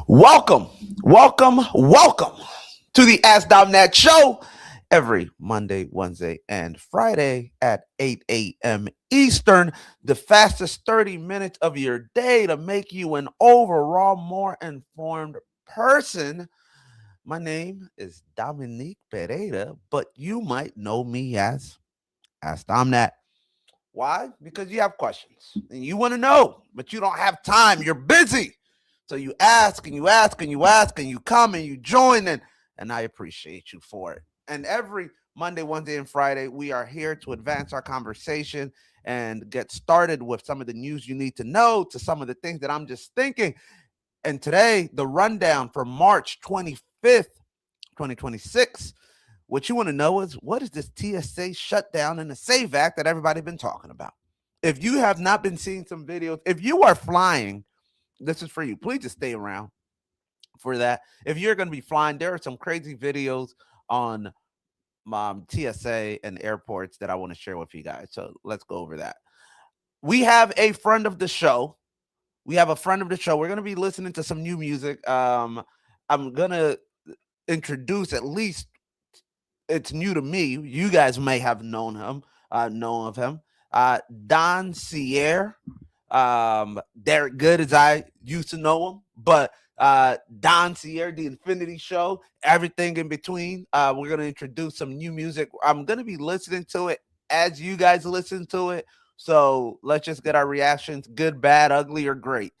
Welcome, welcome to the Ask Domnat show every Monday, Wednesday, and Friday at 8 a.m. Eastern. The fastest 30 minutes of your day to make you an overall more informed person. My name is Dominique Pereira, but you might know me as Ask Domnat. Why? Because you have questions and you want to know, but you don't have time. You're busy. So you ask and you ask and you ask and you come and you join and I appreciate you for it. And every Monday, Wednesday, and Friday, we are here to advance our conversation and get started with some of the news you need to know to some of the things that I'm just thinking. And today, the rundown for March 25th, 2026. What you want to know is what is this TSA shutdown and the SAVE Act that everybody been talking about? If you have not been seeing some videos, if you are flying, this is for you. Please just stay around for that. If you're going to be flying, there are some crazy videos on TSA and airports that I want to share with you guys. So let's go over that. We have a friend of the show. We're going to be listening to some new music. I'm going to introduce at least it's new to me. You guys may have known him, know of him. Don Siaire. Derek Good as I used to know him, but Don Siaire, the Infinity Show, everything in between. We're gonna introduce some new music. I'm gonna be listening to it as you guys listen to it. So let's just get our reactions, good, bad, ugly, or great.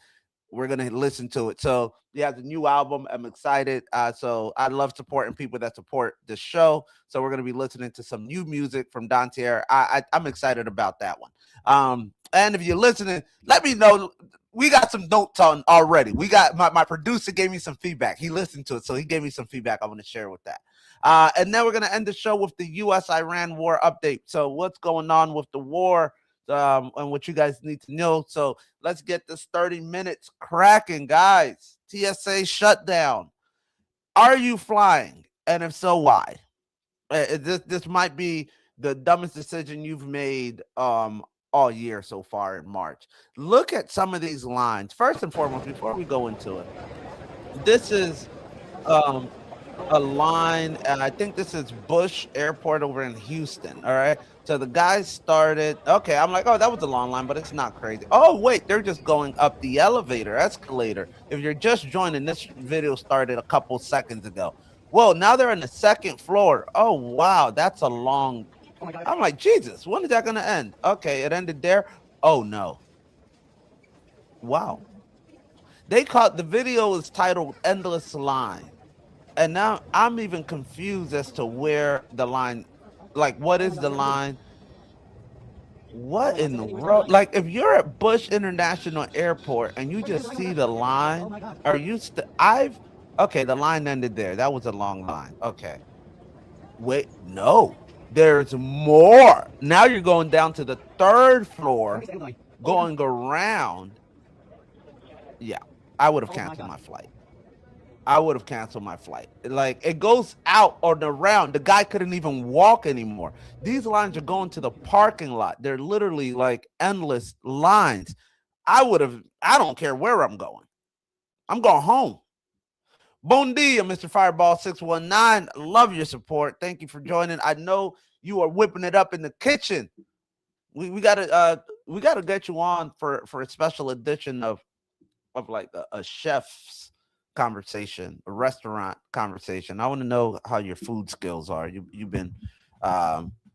We're gonna listen to it. So yeah, the new album. I'm excited. So I love supporting people that support the show. So we're gonna be listening to some new music from Don Siaire. I'm excited about that one. And if you're listening, let me know. We got some notes on already. We got my producer gave me some feedback. He listened to it, so he gave me some feedback. I want to share with that. And then we're gonna end the show with the U.S.-Iran war update. So what's going on with the war? And what you guys need to know. So let's get this 30 minutes cracking, guys. TSA shutdown. Are you flying? And if so, why? This might be the dumbest decision you've made all year so far in March. Look at some of these lines. First and foremost, before we go into it, this is um a line, and I think this is Bush Airport over in Houston. All right. So the guys started. Okay, I'm like, oh, that was a long line, but it's not crazy. Oh, wait, they're just going up the escalator. If you're just joining, this video started a couple seconds ago. Well, now they're on the second floor. Oh, wow, that's a long. I'm like, Jesus, when is that going to end? Okay, it ended there. Oh, no. Wow. They caught the video is titled Endless Line. And now I'm even confused as to where the line, like, what is the line? What in the world? Like, if you're at Bush International Airport and you just see the line, are you okay, the line ended there. That was a long line. Okay. Wait, no, there's more. Now you're going down to the third floor, going around. Yeah, I would have canceled my flight. I would have canceled my flight. Like it goes out or around. The guy couldn't even walk anymore. These lines are going to the parking lot. They're literally like endless lines. I don't care where I'm going. I'm going home. Bon dia, Mr. Fireball 619. Love your support. Thank you for joining. I know you are whipping it up in the kitchen. We gotta get you on for a special edition of like a chef's conversation, a restaurant conversation. I want to know how your food skills are. You've been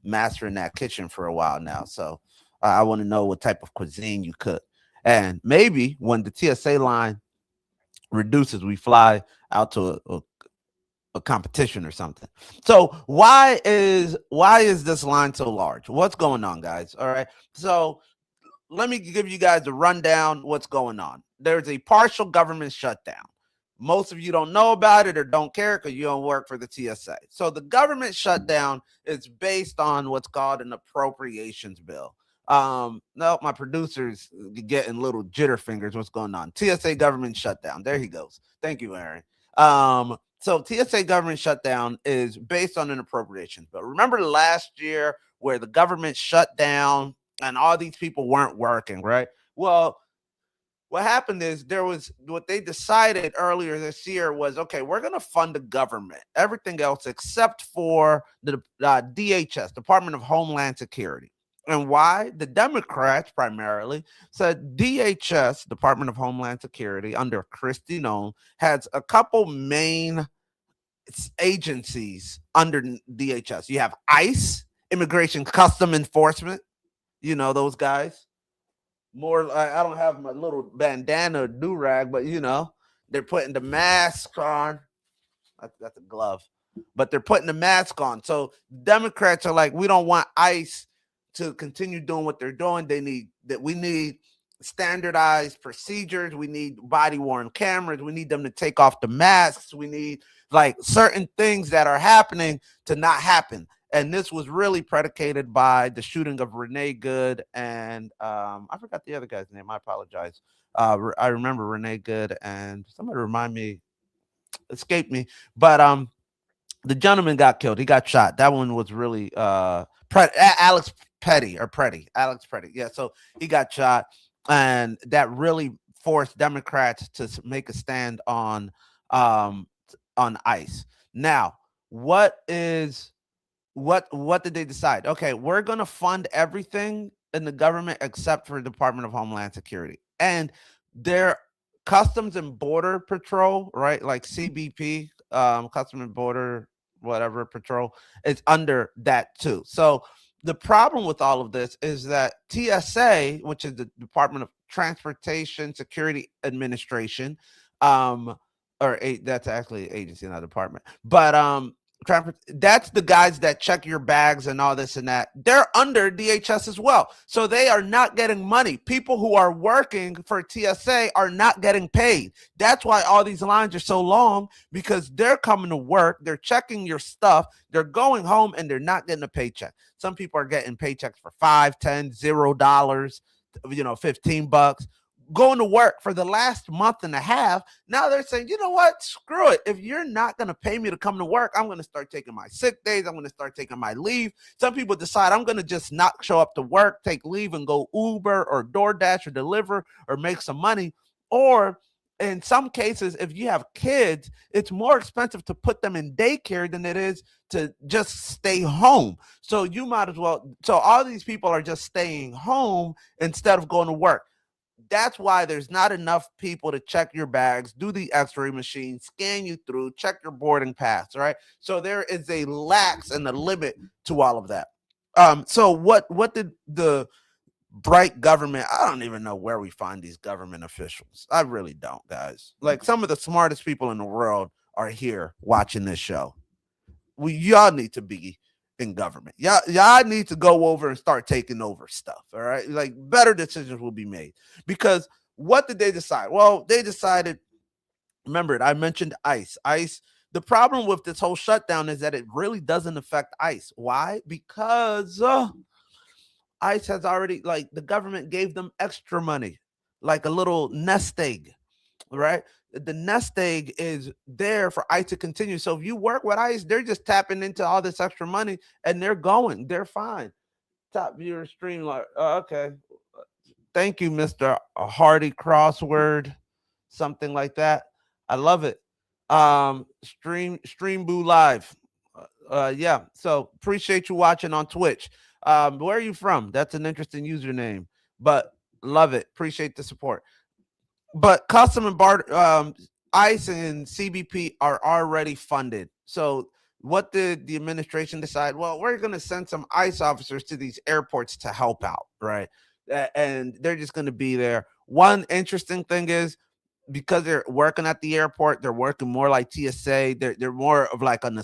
mastering that kitchen for a while now, so I want to know what type of cuisine you cook. And maybe when the TSA line reduces, we fly out to a competition or something. So why is this line so large? What's going on, guys? All right. So let me give you guys a rundown what's going on. There's a partial government shutdown. Most of you don't know about it or don't care because you don't work for the TSA. So the government shutdown is based on what's called an appropriations bill. No, my producer's getting little jitter fingers. What's going on? TSA government shutdown. There he goes. Thank you, Aaron. So TSA government shutdown is based on an appropriations bill. Remember last year where the government shut down and all these people weren't working, right? Well, what happened is there was what they decided earlier this year was okay, we're going to fund the government, everything else except for the DHS, Department of Homeland Security. And why? The Democrats primarily said DHS, Department of Homeland Security, under Kristi Noem, has a couple main agencies under DHS. You have ICE, Immigration Custom Enforcement, those guys. More, I don't have my little bandana do rag, but they're putting the mask on. That's a glove, but they're putting the mask on. So Democrats are like, we don't want ICE to continue doing what they're doing. We need standardized procedures. We need body worn cameras. We need them to take off the masks. We need like certain things that are happening to not happen. And this was really predicated by the shooting of Renee Good and I forgot the other guy's name. I apologize. I remember Renee Good and somebody remind me, escaped me, but the gentleman got killed. He got shot. That one was really Alex Alex Petty. Yeah, so he got shot, and that really forced Democrats to make a stand um on ICE. Now, what did they decide? Okay, we're going to fund everything in the government except for the Department of Homeland Security. And their Customs and Border Patrol, right? Like CBP, Custom and Border whatever patrol is under that too. So the problem with all of this is that TSA, which is the Department of Transportation Security Administration, that's actually an agency, not a department, but that's the guys that check your bags and all this and that. They're under DHS as well. So they are not getting money. People who are working for TSA are not getting paid. That's why all these lines are so long, because they're coming to work, they're checking your stuff, they're going home, and they're not getting a paycheck. Some people are getting paychecks for $5, $10, $0, $15, going to work for the last month and a half. Now they're saying, you know what? Screw it. If you're not going to pay me to come to work, I'm going to start taking my sick days. I'm going to start taking my leave. Some people decide I'm going to just not show up to work, take leave, and go Uber or DoorDash or deliver or make some money. Or in some cases, if you have kids, it's more expensive to put them in daycare than it is to just stay home. So you might as well. So all these people are just staying home instead of going to work. That's why there's not enough people to check your bags, do the x-ray machine, scan you through, check your boarding pass, right? So there is a lax and a limit to all of that. So what did the bright government, I don't even know where we find these government officials. I really don't, guys. Like, some of the smartest people in the world are here watching this show. Y'all need to be in government. Y'all need to go over and start taking over stuff. All right. Like, better decisions will be made. Because what did they decide? Well, they decided, remember, I mentioned ICE. ICE, the problem with this whole shutdown is that it really doesn't affect ICE. Why? Because ICE has already, like, the government gave them extra money, like a little nest egg, right? The nest egg is there for ICE to continue. So if you work with ICE, they're just tapping into all this extra money and they're fine. Top viewer stream, like, okay. Thank you, Mr. Hardy Crossword, something like that. I love it. Stream Boo Live. Yeah. So appreciate you watching on Twitch. Where are you from? That's an interesting username, but love it. Appreciate the support. But custom and bar, ICE and CBP are already funded. So what did the administration decide? Well, we're going to send some ICE officers to these airports to help out, right? And they're just going to be there. One interesting thing is, because they're working at the airport, they're working more like TSA. They're more of like on a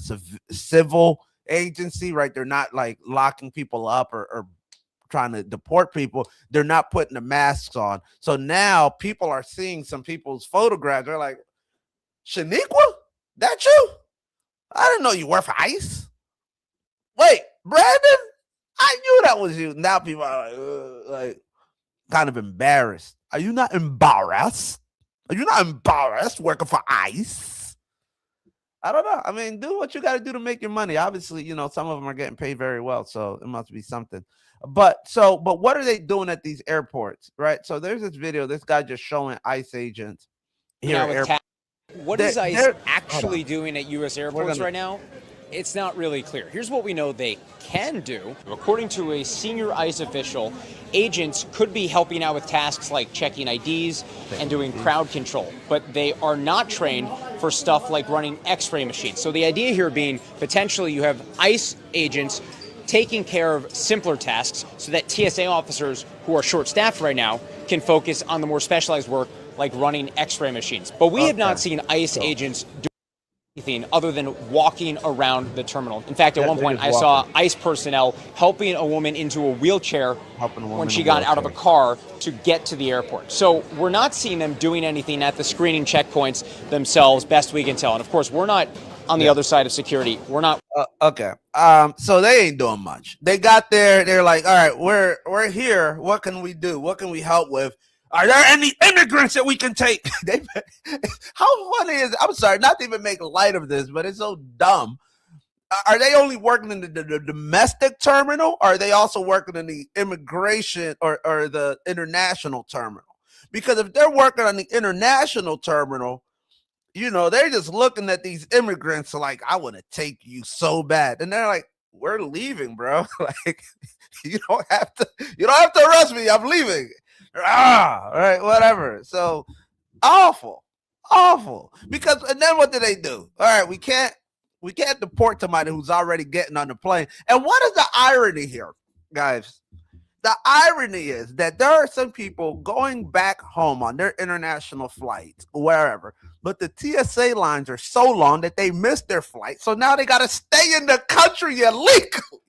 civil agency, right? They're not like locking people up or trying to deport people. They're not putting the masks on. So now people are seeing some people's photographs. They're like, Shaniqua, that you? I didn't know you work for ICE. Wait, Brandon, I knew that was you. Now people are like kind of embarrassed. Are you not embarrassed? Are you not embarrassed working for ICE? I don't know. I mean, do what you got to do to make your money. Obviously, some of them are getting paid very well, so it must be something. But what are they doing at these airports, right? So there's this video. This guy just showing ICE agents here Now at with airports. what is ICE They're hold on. actually doing at U.S. We're airports gonna. right now? It's not really clear. Here's what we know they can do. According to a senior ICE official, agents could be helping out with tasks like checking IDs and doing crowd control, but they are not trained for stuff like running x-ray machines. So the idea here being potentially you have ICE agents taking care of simpler tasks so that TSA officers who are short-staffed right now can focus on the more specialized work like running x-ray machines. But we have not Okay. seen ICE So agents do anything other than walking around the terminal. In fact, at one they're point, just I saw walking, ICE personnel helping a woman into a wheelchair helping a when woman in she a got out of a wheelchair. car to get to the airport. So we're not seeing them doing anything at the screening checkpoints themselves, best we can tell. And of course, we're not on the Yeah. other side of security. We're not. Okay. So they ain't doing much. They got there. They're like, all right, we're here. What can we do? What can we help with? Are there any immigrants that we can take? They, how funny is it? I'm sorry, not to even make light of this, but it's so dumb. Are they only working in the domestic terminal? Or are they also working in the immigration or the international terminal? Because if they're working on the international terminal, they're just looking at these immigrants like, I want to take you so bad. And they're like, we're leaving, bro. Like, you don't have to arrest me. I'm leaving. All right, whatever. So awful, awful. Because and then what do they do? All right, we can't deport somebody who's already getting on the plane. And what is the irony here, guys? The irony is that there are some people going back home on their international flights, wherever, but the TSA lines are so long that they missed their flight. So now they got to stay in the country illegally.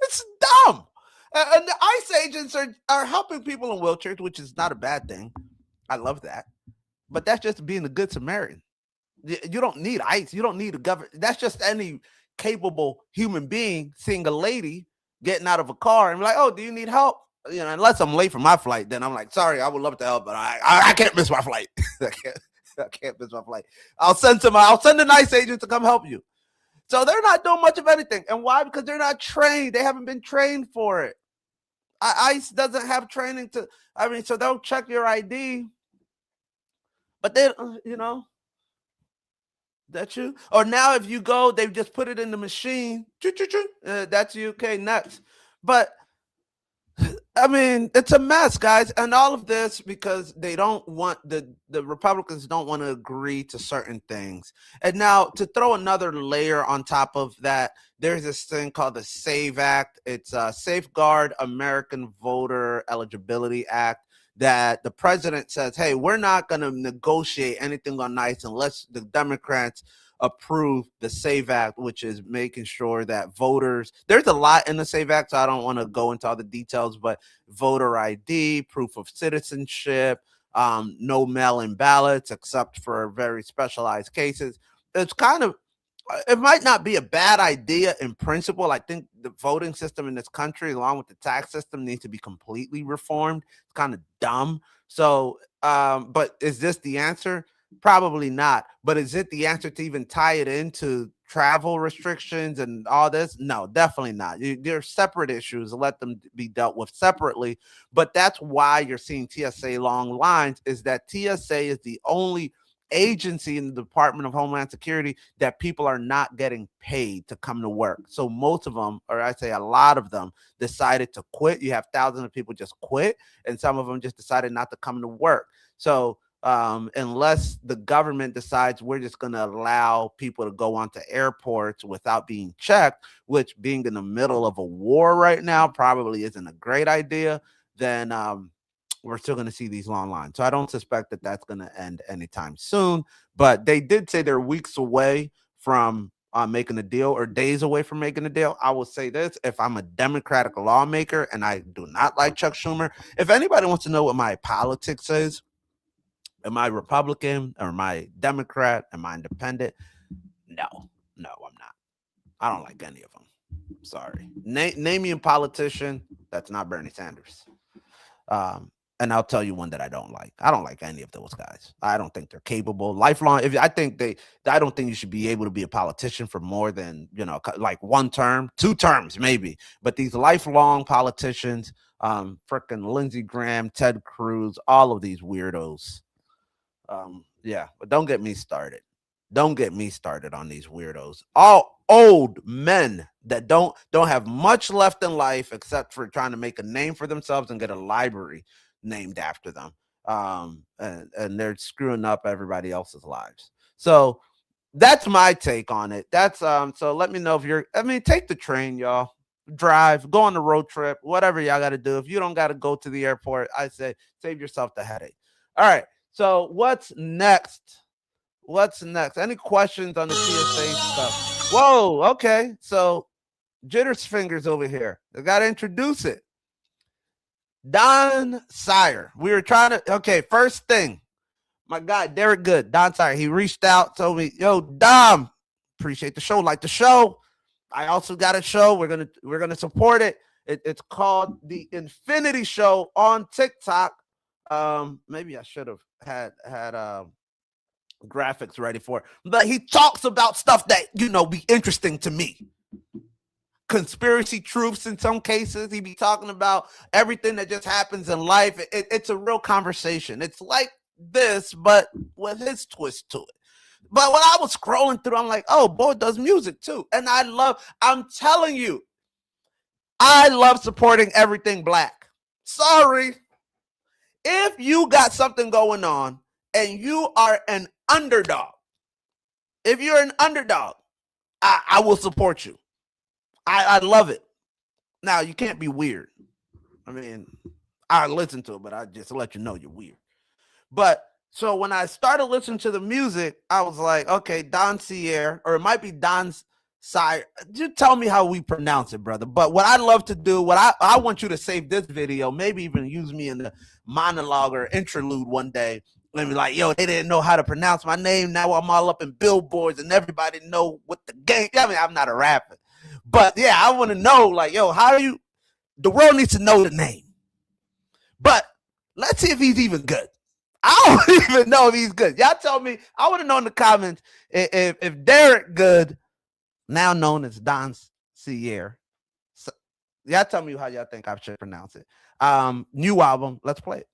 It's dumb. And the ICE agents are helping people in wheelchairs, which is not a bad thing. I love that. But that's just being a good Samaritan. You don't need ICE. You don't need a government. That's just any capable human being seeing a lady getting out of a car and be like, "Oh, do you need help?" Unless I'm late for my flight, then I'm like, "Sorry, I would love to help, but I can't miss my flight. I can't miss my flight. I'll send an ICE agent to come help you." So they're not doing much of anything, and why? Because they're not trained. They haven't been trained for it. ICE doesn't have training to. I mean, so they'll check your ID, but they, that's you. Or now, if you go, they just put it in the machine. That's you. Okay, next. But I mean, it's a mess, guys, and all of this because they don't want the Republicans don't want to agree to certain things. And now to throw another layer on top of that, there's this thing called the SAVE Act. It's a Safeguard American Voter Eligibility Act that the president says, "Hey, we're not going to negotiate anything on ICE unless the Democrats approve the SAVE Act," which is making sure that voters, there's a lot in the SAVE Act, so I don't want to go into all the details, but voter ID, proof of citizenship, no mail-in ballots except for very specialized cases. It's kind of, it might not be a bad idea in principle. I think the voting system in this country, along with the tax system, needs to be completely reformed. It's kind of dumb. So, but is this the answer? Probably not. But is it the answer to even tie it into travel restrictions and all this? No, definitely not. They're separate issues. Let them be dealt with separately. But that's why you're seeing TSA long lines, is that TSA is the only agency in the Department of Homeland Security that people are not getting paid to come to work. So most of them, or I say a lot of them, decided to quit. You have thousands of people just quit, and some of them just decided not to come to work. So unless the government decides we're just going to allow people to go onto airports without being checked, which being in the middle of a war right now probably isn't a great idea, then we're still going to see these long lines. So I don't suspect that that's going to end anytime soon. But they did say they're weeks away from making a deal, or days away from making a deal. I will say this: if I'm a Democratic lawmaker and I do not like Chuck Schumer, if anybody wants to know what my politics is, am I Republican or am I Democrat? Am I independent? No, no, I'm not. I don't like any of them. Sorry. Name me a politician that's not Bernie Sanders. And I'll tell you one that I don't like. I don't like any of those guys. I don't think they're capable. Lifelong. If I think I don't think you should be able to be a politician for more than like 1 term, 2 terms maybe. But these lifelong politicians, freaking Lindsey Graham, Ted Cruz, all of these weirdos. Yeah, but don't get me started. Don't get me started on these weirdos. All old men that don't have much left in life except for trying to make a name for themselves and get a library named after them. And they're screwing up everybody else's lives. So that's my take on it. That's so let me know if take the train, y'all. Drive, go on the road trip, whatever y'all got to do. If you don't got to go to the airport, I say save yourself the headache. All right. So what's next? What's next? Any questions on the TSA stuff? Whoa, okay. So Jitter's fingers over here. I gotta introduce it. Don Siaire. We were trying to. Okay, first thing, my guy Derek Good, Don Siaire. He reached out, told me, "Yo, Dom, appreciate the show. Like the show. I also got a show. We're gonna support it. It's called the Infinity Show on TikTok. Maybe I should have had graphics ready for it, but he talks about stuff that be interesting to me. Conspiracy truths in some cases. He be talking about everything that just happens in life. It's a real conversation. It's like this, but with his twist to it. But when I was scrolling through, I'm like, oh, boy does music too. And I'm telling you, I love supporting everything black. Sorry. If you got something going on and you are an underdog, if you're an underdog, I will support you. I love it. Now, you can't be weird. I mean, I listen to it, but I just let you know you're weird. But so when I started listening to the music, I was like, okay, Don Siaire, or it might be Don Siaire. Just tell me how we pronounce it, brother. But what I love to do, I want you to save this video, maybe even use me in the monologue or interlude one day. And be like, yo, they didn't know how to pronounce my name. Now I'm all up in billboards and everybody know what the game. I mean, I'm not a rapper. But yeah, I want to know, like, yo, the world needs to know the name. But let's see if he's even good. I don't even know if he's good. Y'all tell me. I want to know in the comments if Derek Good, now known as Don Siaire. So, y'all tell me how y'all think I should pronounce it. New album. Let's play it.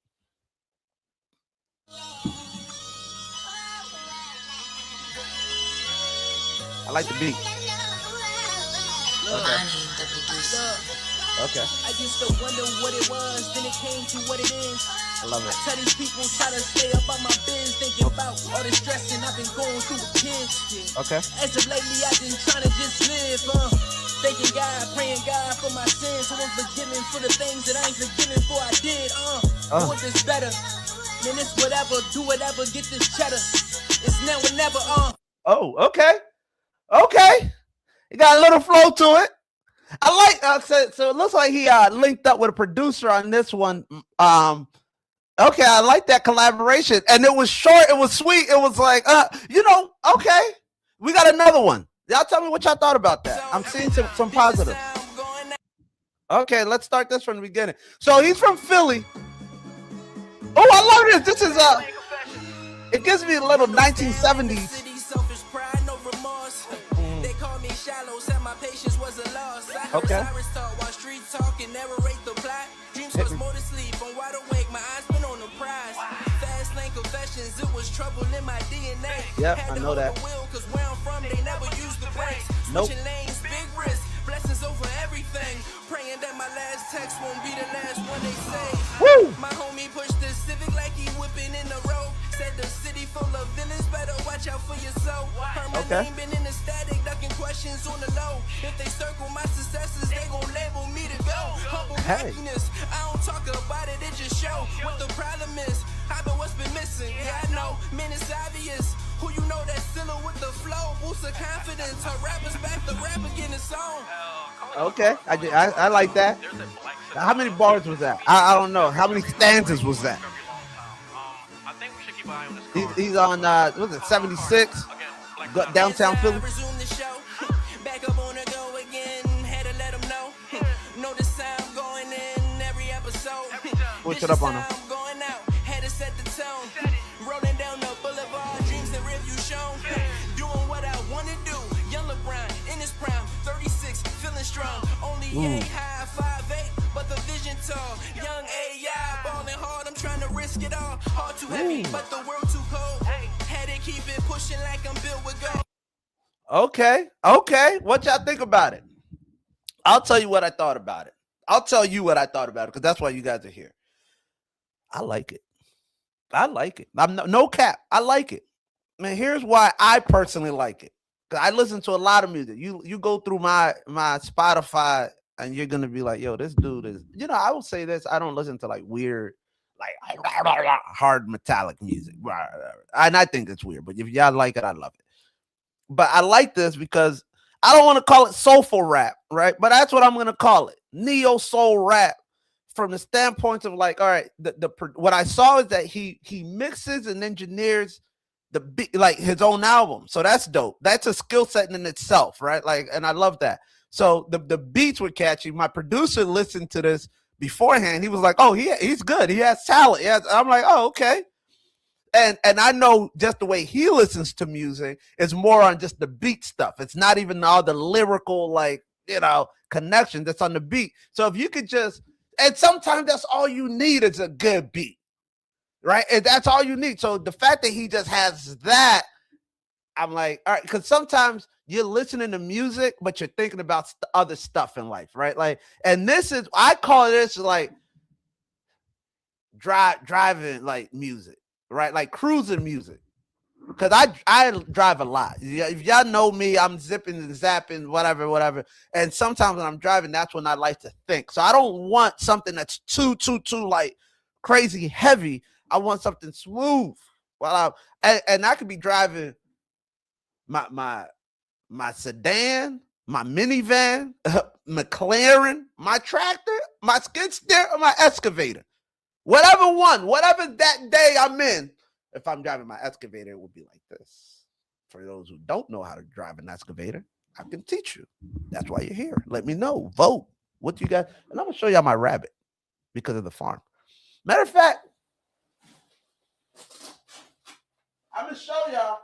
I like the beat. Okay. I used to wonder what it was, then it came to what it is. I love it. I tell these people try to stay up on my biz, thinking about all the stressing I've been going through with kids. Okay. As of lately, I've been trying to just live, thanking God, praying God for my sins, so I'm forgiven for the things that I ain't forgiven for I did. I want this better. Man, it's whatever, do whatever, get this cheddar. It's now or never. Oh, okay. Okay. It got a little flow to it. I like so it looks like he linked up with a producer on this one. Okay, I like that collaboration. And it was short, it was sweet. It was like, okay. We got another one. Y'all tell me what y'all thought about that. I'm seeing some positive. Okay, let's start this from the beginning. So he's from Philly. Oh, I love this. This is it gives me a little 1970s. Okay. Dreams was more to sleep. I'm wide awake. My eyes been on the prize. Fast lane confessions. It was trouble in my DNA. Yep, I know that. Cause where I'm from, they never use the brakes. Nope. Switching lanes, big risk. Blessings over everything. Praying that my last text won't be the last one they say. Woo! My homie pushed the Civic like he whipping in the road. Said the city full of villains, better watch out for your soul. Heard my name been in the static, ducking questions on the low. If they circle my successes, they gon' label me to go. Humble happiness, I don't talk about it, it just show what the problem is. I know what's been missing, yeah I know, man it's obvious. Who you know that Silla with the flow, boost of confidence. Her rappers back the rap again the song. Okay, I like that. How many bars was that? I don't know. How many stanzas was that? He's on what's it, 76? Downtown Philly. Back up on the go again. Had to let them know. Know the sound going in every episode. Switch it up on him. Really ain't high, 5'8", but the vision tall. Young AI, balling hard, I'm trying to risk it all. Hard too heavy, but the world too cold. Had to keep it pushing like I'm built with gold. Okay. What y'all think about it? I'll tell you what I thought about it. I'll tell you what I thought about it because that's why you guys are here. I like it. I'm no cap. I like it. Man, here's why I personally like it. Cause I listen to a lot of music. You go through my Spotify and you're gonna be like, yo, this dude is. I will say this. I don't listen to like weird, like hard metallic music, and I think it's weird. But if y'all like it, I love it. But I like this because I don't want to call it soulful rap, right? But that's what I'm gonna call it, neo soul rap. From the standpoint of like, all right, what I saw is that he mixes and engineers the beat, like his own album. So that's dope. That's a skill set in itself, right? Like, and I love that. So the beats were catchy. My producer listened to this beforehand. He was like, oh, he's good. He has talent. I'm like, oh, okay. And I know just the way he listens to music is more on just the beat stuff. It's not even all the lyrical, like, connection that's on the beat. So if you could just, and sometimes that's all you need is a good beat, right? And that's all you need. So the fact that he just has that, I'm like, all right, because sometimes you're listening to music, but you're thinking about other stuff in life, right? Like, and this is, I call this like driving like music, right? Like cruising music. Because I drive a lot. If y'all know me, I'm zipping and zapping, whatever. And sometimes when I'm driving, that's when I like to think. So I don't want something that's too like crazy heavy. I want something smooth. And I could be driving my sedan, my minivan, McLaren, my tractor, my skid steer, or my excavator. Whatever that day I'm in. If I'm driving my excavator, it will be like this. For those who don't know how to drive an excavator, I can teach you. That's why you're here. Let me know. Vote. What you got? And I'm going to show y'all my rabbit because of the farm. Matter of fact, I'm going to show y'all.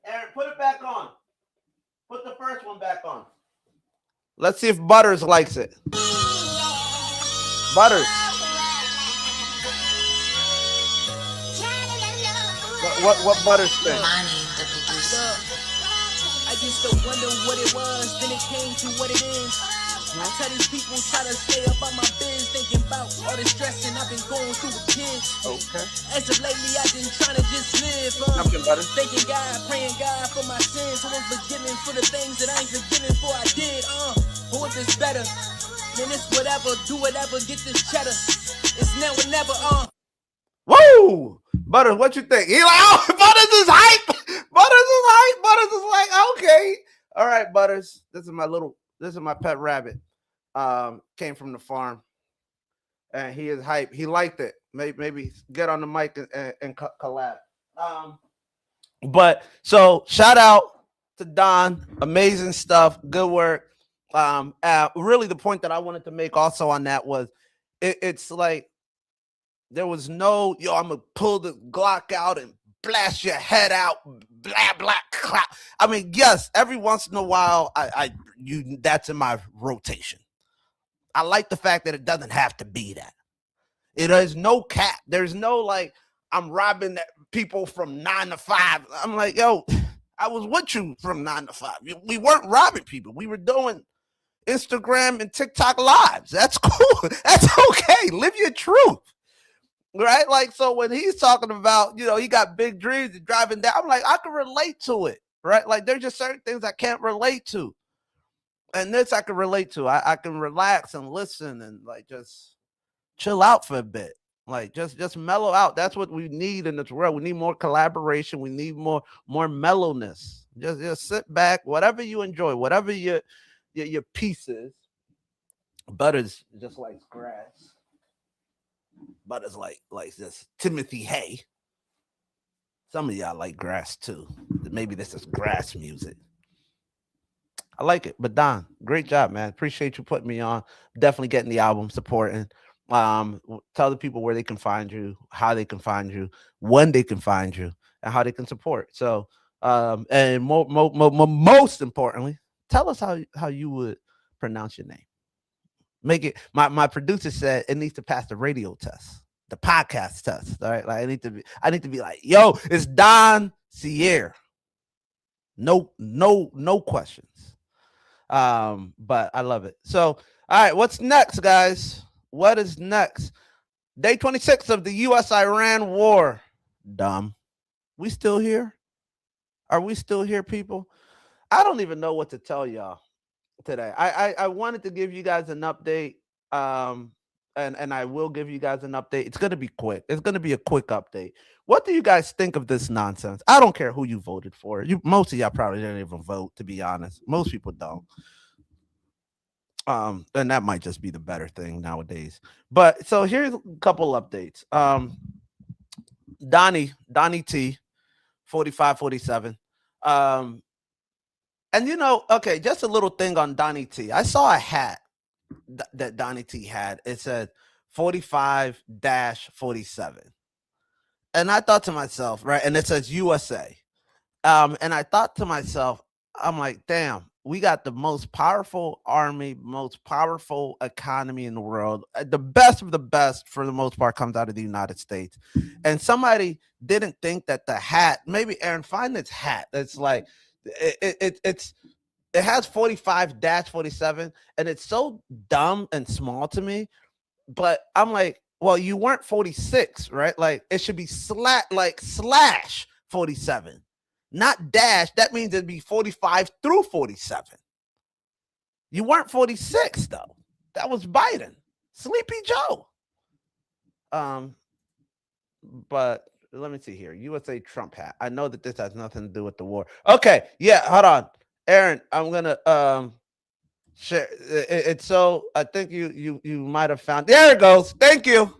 Aaron, put it back on. Put the first one back on. Let's see if Butters likes it. Butters. What Butters think? I used to wonder what it was, then it came to what it is. I tell these people try to stay up on my biz, thinking about all the stressing I've been going through with kids. Okay. As of lately, I've been trying to just live. Thanking God, praying God for my sins, so I'm forgiving for the things that I ain't forgiving for I did. But if it's better, then it's whatever, do whatever, get this cheddar. It's now or never. Woo! Butters, what you think? He like, oh, Butters is hype. Butters is like, okay. All right, Butters. This is my pet rabbit. Came from the farm. And he is hype. He liked it. Maybe get on the mic and collab. But so shout out to Don. Amazing stuff. Good work. Really the point that I wanted to make also on that was it's like there was no, I'm going to pull the Glock out and blast your head out, blah, blah, clap. I mean, yes, every once in a while, that's in my rotation. I like the fact that it doesn't have to be that. It is no cap. There's no like, I'm robbing people from 9 to 5. I'm like, yo, I was with you from 9 to 5. We weren't robbing people. We were doing Instagram and TikTok lives. That's cool. That's okay. Live your truth. Right? Like, so when he's talking about, he got big dreams and driving down, I'm like, I can relate to it. Right? Like, there's just certain things I can't relate to. And this I can relate to. I can relax and listen and like just chill out for a bit. Like just mellow out. That's what we need in this world. We need more collaboration. We need more mellowness. Just sit back, whatever you enjoy, whatever your piece is. Butters just like grass. Butters like this Timothy Hay. Some of y'all like grass too. Maybe this is grass music. I like it. But Don, great job, man. Appreciate you putting me on. Definitely getting the album, supporting. Tell the people where they can find you, how they can find you, when they can find you, and how they can support. So, and most importantly, tell us how you would pronounce your name. Make it. My producer said it needs to pass the radio test, the podcast test. All right, like I need to be like, yo, it's Don Siaire. No questions. But I love it. So, all right, what's next, guys? What is next? Day 26 of the U.S.-Iran war. Dumb. We still here? Are we still here, people? I don't even know what to tell y'all today. I wanted to give you guys an update. And I will give you guys an update. It's gonna be quick. It's gonna be a quick update. What do you guys think of this nonsense? I don't care who you voted for. Most of y'all probably didn't even vote, to be honest. Most people don't. And that might just be the better thing nowadays. But so here's a couple updates. Donnie T, 4547. And okay, just a little thing on Donnie T. I saw a hat that Donnie T had. It said 45-47. And I thought to myself, right, and it says USA. And I thought to myself, I'm like, damn, we got the most powerful army, most powerful economy in the world. The best of the best, for the most part, comes out of the United States. And somebody didn't think that the hat, maybe Aaron, find this hat. It's like, it has 45-47, and it's so dumb and small to me. But I'm like, well, you weren't 46, right? Like, it should be slash 47. Not dash. That means it'd be 45 through 47. You weren't 46, though. That was Biden. Sleepy Joe. But let me see here. USA Trump hat. I know that this has nothing to do with the war. Okay, yeah, hold on. Aaron, I'm gonna share it's so I think you might have found, there it goes. Thank you.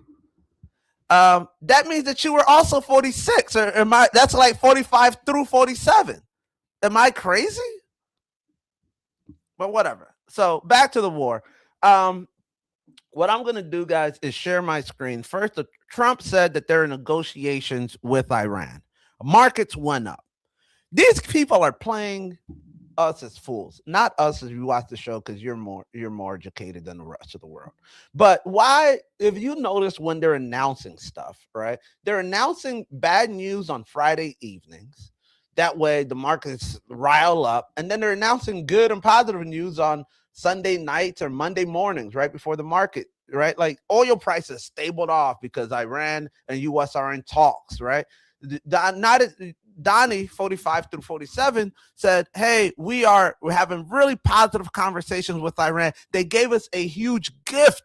That means that you were also 46, or am I? That's like 45 through 47. Am I crazy? But whatever. So back to the war. What I'm going to do, guys, is share my screen. First, Trump said that there are negotiations with Iran. Markets went up. These people are playing us as fools, not us as you watch the show, because you're more educated than the rest of the world. But why, if you notice when they're announcing stuff, right? They're announcing bad news on Friday evenings. That way the markets rile up, and then they're announcing good and positive news on Sunday nights or Monday mornings, right before the market, right? Like oil prices stabled off because Iran and US are in talks, right? Donnie 45-47 said, hey, we're having really positive conversations with Iran. They gave us a huge gift,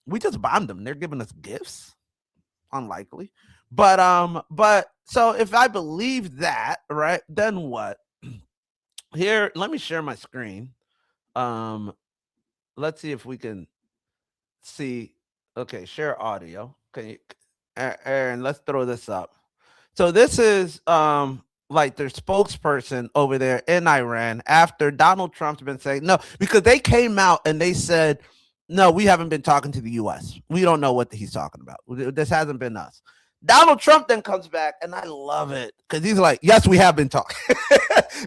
we just bombed them. They're giving us gifts. Unlikely. But so if I believe that, right, then what? Here, let me share my screen. Let's see if we can see. Okay, share audio. Can you, Aaron, let's throw this up. So this is like their spokesperson over there in Iran after Donald Trump's been saying no, because they came out and they said, no, we haven't been talking to the US. We don't know what he's talking about. This hasn't been us. Donald Trump then comes back, and I love it because he's like, yes, we have been talking.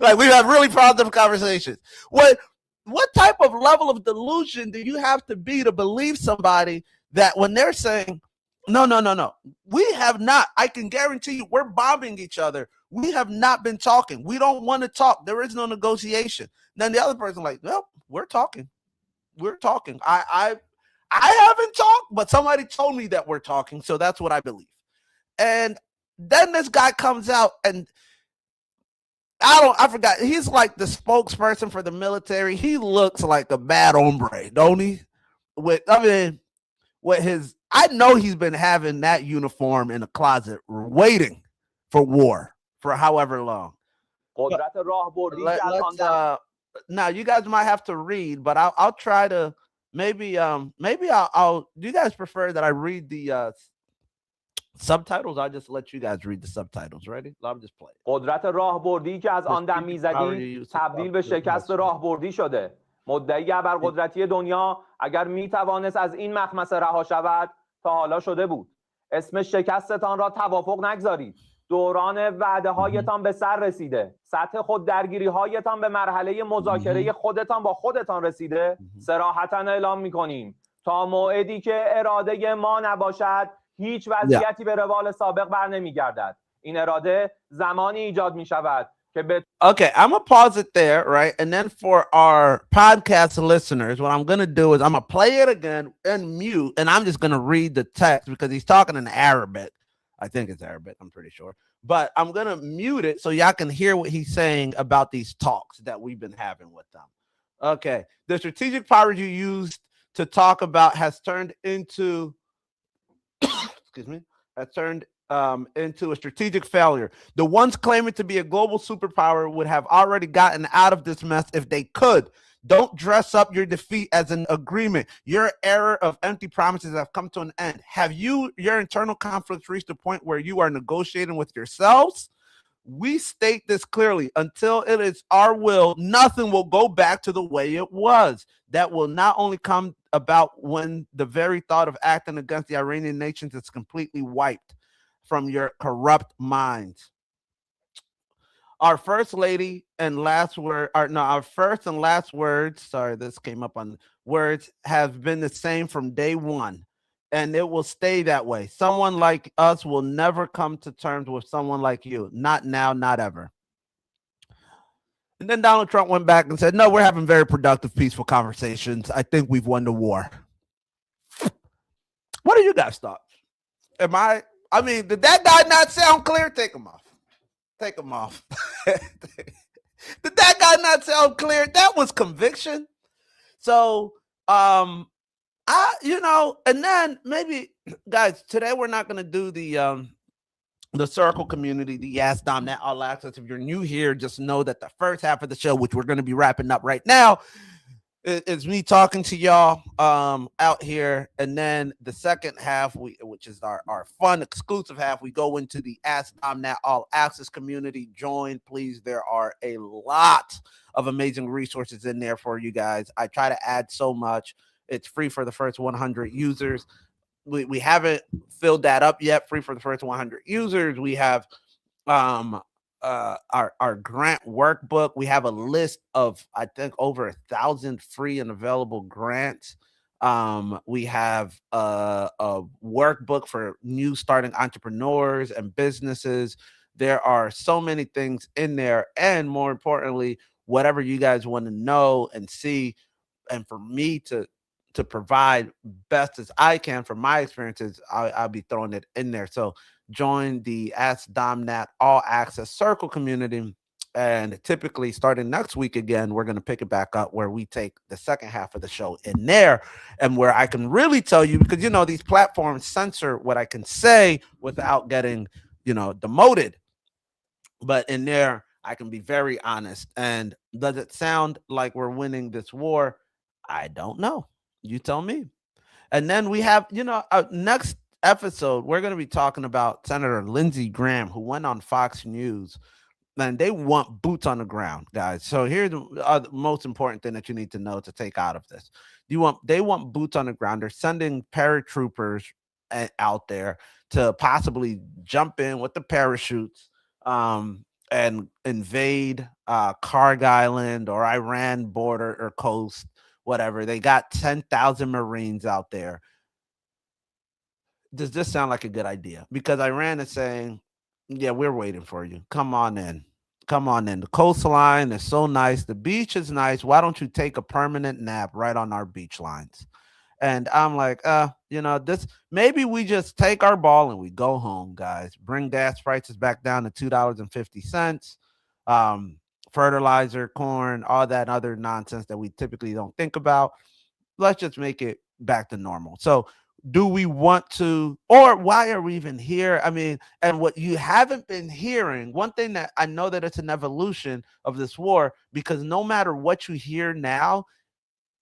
Like, we've had really positive conversations. What type of level of delusion do you have to be to believe somebody that when they're saying, no, we have not, I can guarantee you, we're bombing each other. We have not been talking. We don't want to talk. There is no negotiation. Then the other person like, well, we're talking. We're talking. I haven't talked, but somebody told me that we're talking, so that's what I believe. And then this guy comes out, and I forgot. He's like the spokesperson for the military. He looks like a bad hombre, don't he? I know he's been having that uniform in a closet waiting for war for however long. Now you guys might have to read, but I'll try to maybe I'll do you guys prefer that I read the subtitles? I'll just let you guys read the subtitles. Ready? I'll just play. قدرت راهبردی که از آن دم میزدی تبدیل به شکست راهبردی شده. مدعی ابرقدرتی دنیا اگر میتوانست از این مخمصه رها شود تا حالا شده بود. اسم شکستتان را توافق نگذارید. دوران وعده هایتان به سر رسیده، سطح خود درگیری هایتان به مرحله مذاکره خودتان با خودتان رسیده، صراحتاً اعلام می‌کنیم تا موعدی که اراده ما نباشد هیچ وضعیتی به روال سابق بر نمیگردد. این اراده زمانی ایجاد می‌شود که به Okay, I'm gonna pause it there, right? And then for our podcast listeners, what I'm gonna do is I'm gonna play it again and mute, and I'm just gonna read the text because he's talking in Arabic. I think it's Arabic, I'm pretty sure. But I'm gonna mute it so y'all can hear what he's saying about these talks that we've been having with them. Okay, the strategic power you used to talk about has turned into excuse me, has turned into a strategic failure. The ones claiming to be a global superpower would have already gotten out of this mess if they could. Don't dress up your defeat as an agreement. Your era of empty promises have come to an end. Have your internal conflicts reached a point where you are negotiating with yourselves? We state this clearly. Until it is our will, nothing will go back to the way it was. That will not only come about when the very thought of acting against the Iranian nations is completely wiped from your corrupt minds. Our first lady and last word, our first and last words, sorry, this came up on words, have been the same from day one, and it will stay that way. Someone like us will never come to terms with someone like you. Not now, not ever. And then Donald Trump went back and said, no, we're having very productive, peaceful conversations. I think we've won the war. What are you guys' thoughts? I mean, did that guy not sound clear? Take him off. Take him off. Did that guy not sound clear? That was conviction. So, and then maybe, guys, today we're not going to do the circle community, the Ask Dom That All Access. If you're new here, just know that the first half of the show, which we're going to be wrapping up right now, is me talking to y'all out here, and then the second half, which is our fun exclusive half, we go into the Ask Dom That All Access community. Join, please. There are a lot of amazing resources in there for you guys. I try to add so much. It's free for the first 100 users. We haven't filled that up yet. Free for the first 100 users. We have our grant workbook. We have a list of, I think, over 1,000 free and available grants. We have a workbook for new starting entrepreneurs and businesses. There are so many things in there, and more importantly, whatever you guys want to know and see, and for me to provide best as I can from my experiences, I'll be throwing it in there. So join the Ask Dom That All Access Circle community. And typically starting next week again, we're going to pick it back up where we take the second half of the show in there, and where I can really tell you, because, these platforms censor what I can say without getting, demoted. But in there, I can be very honest. And does it sound like we're winning this war? I don't know. You tell me. And then we have, next episode, we're going to be talking about Senator Lindsey Graham, who went on Fox News, and they want boots on the ground, guys. So here's the most important thing that you need to know to take out of this. They want boots on the ground. They're sending paratroopers out there to possibly jump in with the parachutes and invade Karg Island or Iran border or coast, whatever. They got 10,000 Marines out there. Does this sound like a good idea? Because Iran is saying, yeah, we're waiting for you. Come on in. Come on in. The coastline is so nice. The beach is nice. Why don't you take a permanent nap right on our beach lines? And I'm like, this, maybe we just take our ball and we go home, guys. Bring gas prices back down to $2.50. Fertilizer, corn, all that other nonsense that we typically don't think about. Let's just make it back to normal. So do we want to, or why are we even here? I mean, and what you haven't been hearing, one thing that I know that it's an evolution of this war, because no matter what you hear now,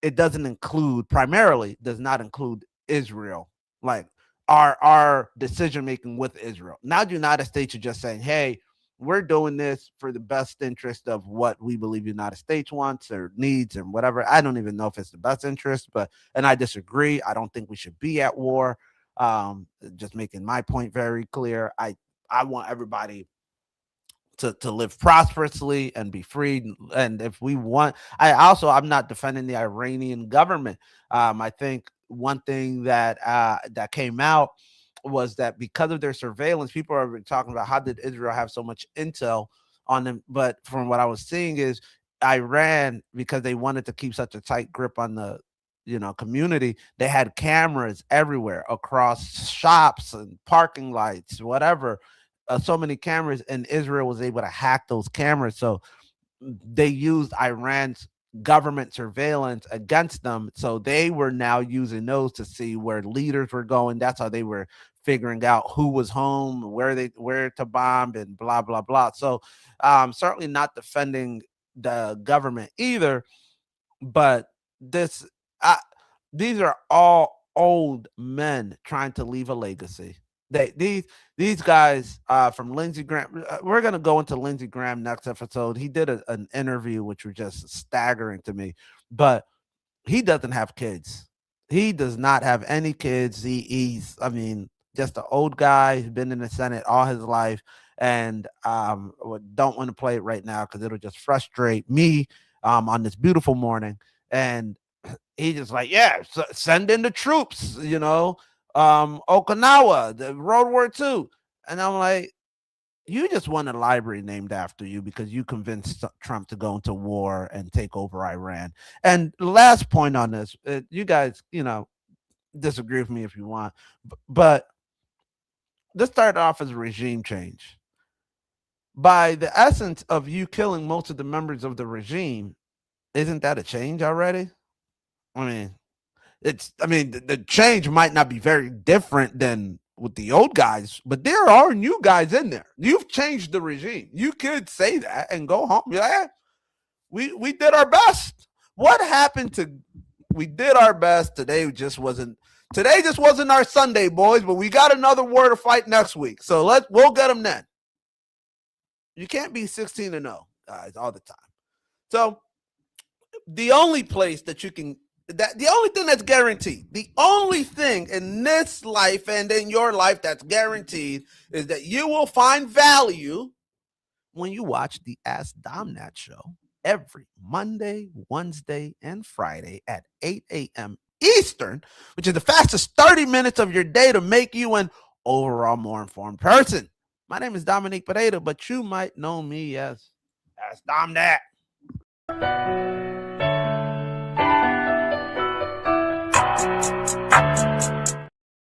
it does not include Israel, like our decision making with Israel. Now the United States are just saying, hey, we're doing this for the best interest of what we believe the United States wants or needs and whatever. I don't even know if it's the best interest, and I disagree. I don't think we should be at war. Just making my point very clear. I I want everybody to live prosperously and be free. And if we want, I'm not defending the Iranian government. I think one thing that came out was that because of their surveillance, people are talking about how did Israel have so much intel on them. But from what I was seeing is Iran, because they wanted to keep such a tight grip on the community, they had cameras everywhere across shops and parking lights, whatever. So many cameras, and Israel was able to hack those cameras. So they used Iran's government surveillance against them. So they were now using those to see where leaders were going. That's how they were figuring out who was home, where to bomb, and blah, blah, blah. So certainly not defending the government either. But these are all old men trying to leave a legacy. These guys from Lindsey Graham. We're gonna go into Lindsey Graham next episode. He did an interview which was just staggering to me, but he doesn't have kids. He does not have any kids. He's just an old guy who's been in the Senate all his life, and don't want to play it right now because it'll just frustrate me on this beautiful morning. And he just like, yeah, send in the troops, Okinawa, the World War II. And I'm like, you just want a library named after you because you convinced Trump to go into war and take over Iran. And the last point on this, you guys, disagree with me if you want, but this started off as a regime change. By the essence of you killing most of the members of the regime, isn't that a change already? I mean, the change might not be very different than with the old guys, but there are new guys in there. You've changed the regime. You could say that and go home. Yeah, we did our best. What happened to we did our best? Today just wasn't our Sunday, boys, but we got another war to fight next week. So we'll get them then. You can't be 16-0, guys, all the time. So the only place that you can the only thing that's guaranteed, the only thing in this life and in your life that's guaranteed is that you will find value when you watch the Ask Domnat show every Monday, Wednesday, and Friday at 8 a.m. Eastern, which is the fastest 30 minutes of your day to make you an overall more informed person. My name is Dominique Pereira, but you might know me as Ask Domnat.